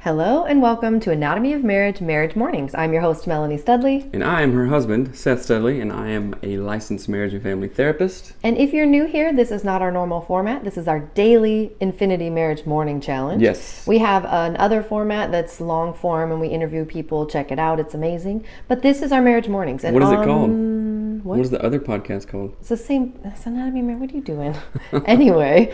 Hello and welcome to Anatomy of Marriage, Marriage Mornings. I'm your host, Melanie Studley. And I am her husband, Seth Studley, and I am a licensed marriage and family therapist. And if you're new here, this is not our normal format. This is our daily Infinity Marriage Morning Challenge. Yes. We have another format that's long form and we interview people. Check it out. It's amazing. But this is our Marriage Mornings. And What is it called? What? What is the other podcast called? It's the same. It's Anatomy of Marriage. What are you doing? Anyway,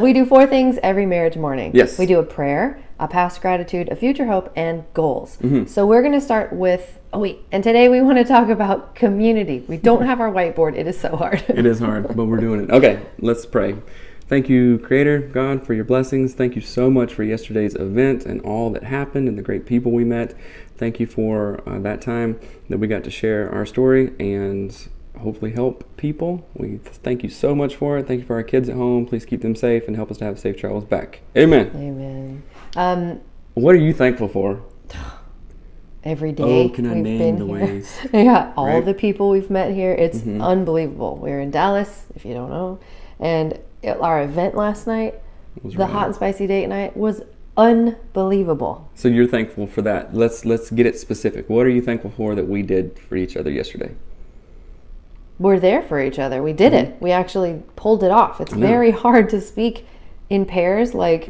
we do 4 things every marriage morning. Yes. We do a prayer, a past gratitude, a future hope, and goals. Mm-hmm. So we're going to start with, and today we want to talk about community. We don't have our whiteboard. It is so hard. It is hard, but we're doing it. Okay, let's pray. Thank you, Creator God, for your blessings. Thank you so much for yesterday's event and all that happened and the great people we met. Thank you for that time that we got to share our story and hopefully help people. We thank you so much for it. Thank you for our kids at home. Please keep them safe and help us to have safe travels back. Amen. Amen. What are you thankful for? Every day. Oh, can I name the ways? Yeah, all Right? the people we've met here. It's unbelievable. We're in Dallas, if you don't know. And our event last night, the hot and spicy date night, was unbelievable. So you're thankful for that. Let's get it specific. What are you thankful for that we did for each other yesterday? We're there for each other. We did it. We actually pulled it off. It's very hard to speak in pairs like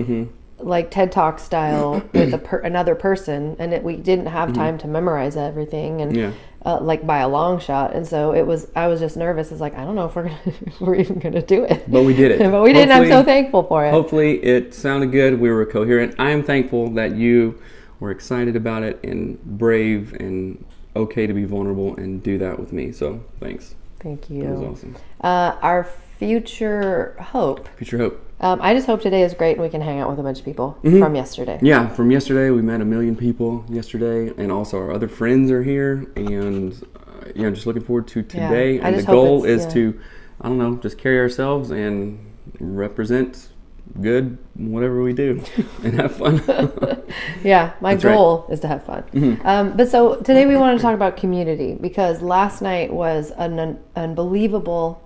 TED Talk style with another person, and we didn't have time to memorize everything and like by a long shot. And so I was just nervous. It's like, I don't know if we're even gonna do it. But we did it. But we didn't. I'm so thankful for it. Hopefully it sounded good. We were coherent. I am thankful that you were excited about it and brave and okay to be vulnerable and do that with me. So thanks. Thank you. That was awesome. Our future hope. Future hope. I just hope today is great and we can hang out with a bunch of people from yesterday. Yeah, from yesterday we met 1 million people yesterday, and also our other friends are here, and just looking forward to today. I And the just hope goal it's- is to, I don't know, just carry ourselves and represent good whatever we do and have fun. Yeah, my That's right. goal is to have fun. But so today we want to talk about community, because last night was an unbelievable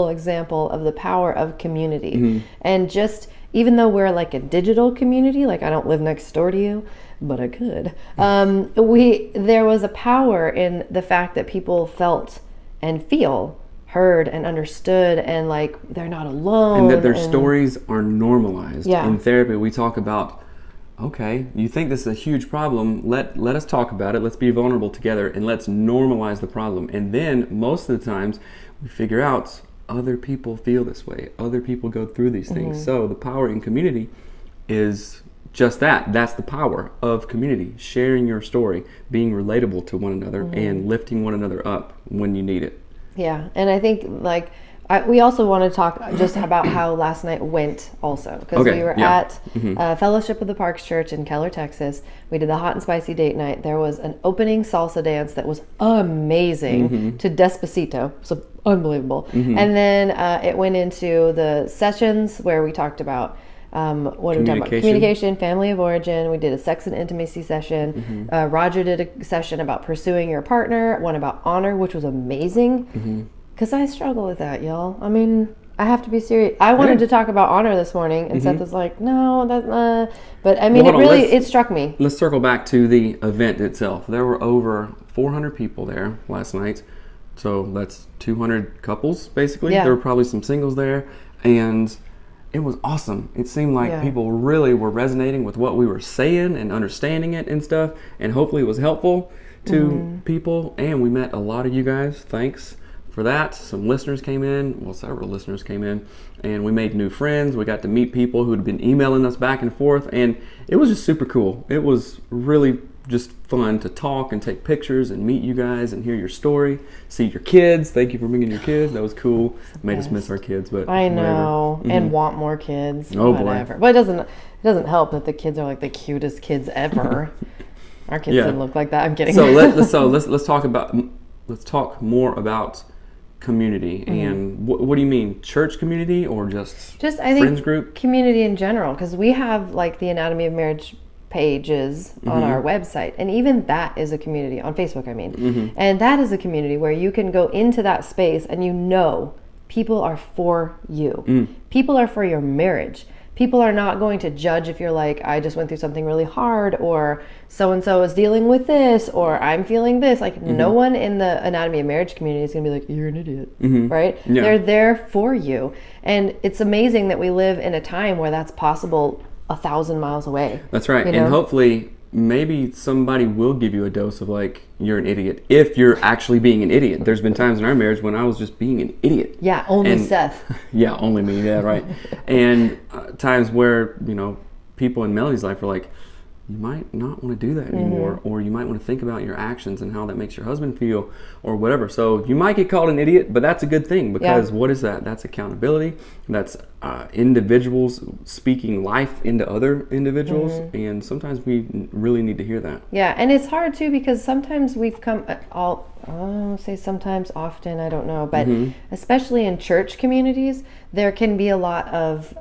example of the power of community. And just, even though we're like a digital community, like I don't live next door to you, but I could, there was a power in the fact that people felt and feel heard and understood, and like they're not alone, And that their stories are normalized. Yeah. In therapy we talk about, okay, you think this is a huge problem, let us talk about it, let's be vulnerable together, and let's normalize the problem. And then most of the times we figure out other people feel this way, other people go through these things. So the power in community is just that. That's the power of community, sharing your story, being relatable to one another, and lifting one another up when you need it. Yeah, and I think we also want to talk just about how last night went also, because we were at Fellowship of the Parks Church in Keller, Texas. We did the hot and spicy date night. There was an opening salsa dance that was amazing to Despacito, so unbelievable. And then it went into the sessions where we talked about what are we talking about? Communication, family of origin. We did a sex and intimacy session. Roger did a session about pursuing your partner, one about honor, which was amazing. Because I struggle with that, y'all. I mean, I have to be serious. I wanted to talk about honor this morning, and Seth was like, no, that's but I mean, it struck me. Let's circle back to the event itself. There were over 400 people there last night. So that's 200 couples, basically. Yeah. There were probably some singles there. And it was awesome. It seemed like people really were resonating with what we were saying and understanding it and stuff. And hopefully it was helpful to people. And we met a lot of you guys. Thanks for that. Some listeners came in. Well, several listeners came in. And we made new friends. We got to meet people who had been emailing us back and forth. And it was just super cool. It was really just fun to talk and take pictures and meet you guys and hear your story, see your kids. Thank you for bringing your kids. That was cool. Made us miss our kids, but I know, and want more kids. Oh, whatever. boy. But it doesn't help that the kids are like the cutest kids ever. Our kids didn't look like that. I'm kidding. So let's talk more about community. And what do you mean, church community or just I think friends group? Community in general, because we have like the Anatomy of Marriage pages on our website, and even that is a community on Facebook, I mean. And that is a community where you can go into that space and people are for you. People are for your marriage. people are not going to judge if you're like, I just went through something really hard, or so-and-so is dealing with this, or I'm feeling this. Like, no one in the Anatomy of Marriage community is going to be like, you're an idiot, right? Yeah. They're there for you. And it's amazing that we live in a time where that's possible 1,000 miles away. That's right. And hopefully maybe somebody will give you a dose of like, you're an idiot, if you're actually being an idiot. There's been times in our marriage when I was just being an idiot. Yeah, only Seth. Yeah, only me. Yeah, right. And times where, people in Melody's life are like, you might not want to do that anymore, or you might want to think about your actions and how that makes your husband feel, or whatever. So you might get called an idiot, but that's a good thing, because what is that? That's accountability. That's individuals speaking life into other individuals, and sometimes we really need to hear that. Yeah, and it's hard too, because sometimes we've come I'll say sometimes, often, I don't know, but especially in church communities, there can be a lot of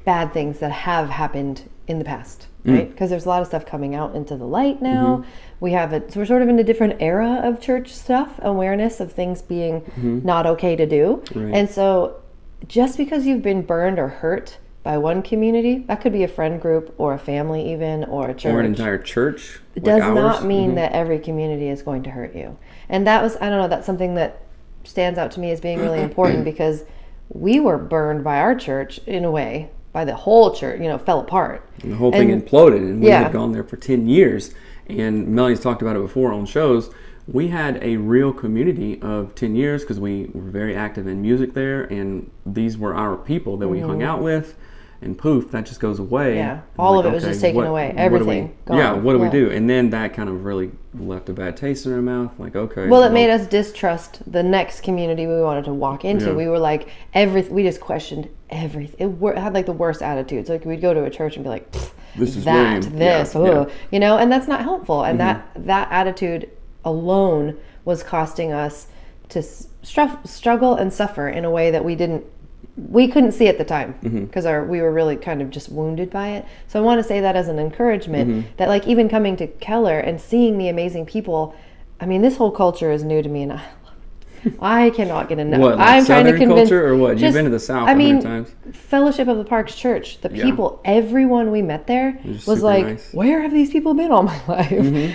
bad things that have happened in the past. Right? Because there's a lot of stuff coming out into the light now. So we're sort of in a different era of church stuff, awareness of things being not okay to do. Right. And so just because you've been burned or hurt by one community, that could be a friend group or a family even, or a church. Or an entire church. It does not mean that every community is going to hurt you. And that was, I don't know, that's something that stands out to me as being really important, because we were burned by our church in a way. By the whole church, fell apart. And the whole thing imploded, and we had gone there for 10 years. And Melody's talked about it before on shows. We had a real community of 10 years because we were very active in music there, and these were our people that we hung out with. And poof, that just goes away. Yeah, all of it was just taken away. Everything gone. What do we do? And then that kind of really left a bad taste in our mouth. Like, okay. Well, it made us distrust the next community we wanted to walk into. Yeah. We were like, we just questioned everything. It had like the worst attitudes. Like, we'd go to a church and be like, this is that, lame. This, and that's not helpful. And that attitude alone was costing us to struggle and suffer in a way that we couldn't see at the time, because we were really kind of just wounded by it. So I want to say that as an encouragement, that like even coming to Keller and seeing the amazing people, I mean, this whole culture is new to me, and I love it. I cannot get enough. What, like I'm trying to convince culture or what? You've been to the South 100 times. Fellowship of the Parks Church, the people, everyone we met there was like, nice. Where have these people been all my life?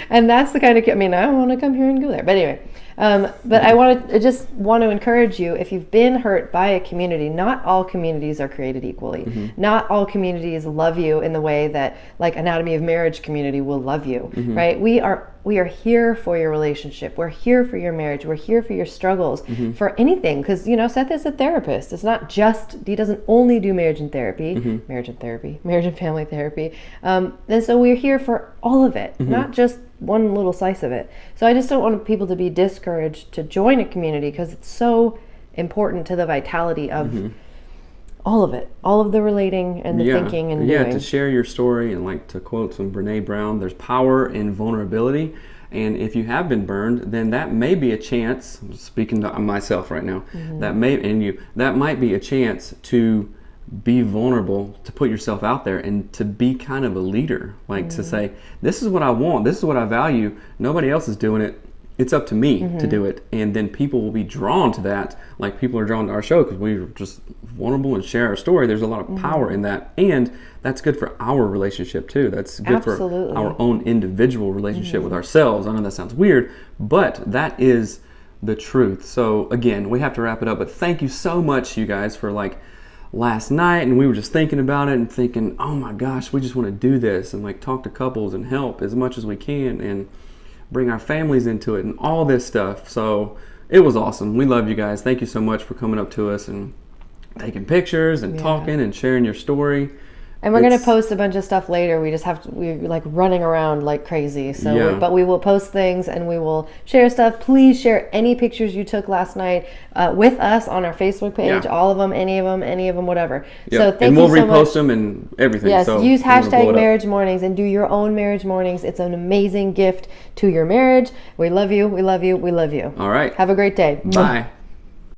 And that's the kind of, I want to come here and go there. But anyway, but I just want to encourage you, if you've been hurt by a community, not all communities are created equally. Not all communities love you in the way that like Anatomy of Marriage community will love you, right? We are here for your relationship. We're here for your marriage. We're here for your struggles, for anything. Because, Seth is a therapist. It's not just, he doesn't only do marriage and family therapy. And so we're here for all of it, not just one little slice of it. So I just don't want people to be discouraged to join a community, because it's so important to the vitality of all of it, all of the relating and the thinking and doing. To share your story, and like to quote some Brene Brown, there's power in vulnerability. And if you have been burned, then that may be a chance, I'm speaking to myself right now, that might be a chance to be vulnerable, to put yourself out there, and to be kind of a leader, like to say, this is what I want, this is what I value, nobody else is doing it, it's up to me to do it. And then people will be drawn to that, like people are drawn to our show because we're just vulnerable and share our story. There's a lot of power in that, and that's good for our relationship too. That's good for our own individual relationship with ourselves. I know that sounds weird, but that is the truth. So again, we have to wrap it up, but thank you so much, you guys, for like last night, and we were just thinking about it and thinking, oh my gosh, we just want to do this and like talk to couples and help as much as we can and bring our families into it and all this stuff. So it was awesome. We love you guys. Thank you so much for coming up to us and taking pictures and talking and sharing your story. And we're going to post a bunch of stuff later. We're like running around like crazy. So, but we will post things and we will share stuff. Please share any pictures you took last night with us on our Facebook page. All of them, any of them, whatever. So thank you so much. And we'll repost them and everything. Yes, so use hashtag Marriage Mornings and do your own Marriage Mornings. It's an amazing gift to your marriage. We love you. We love you. We love you. All right. Have a great day. Bye.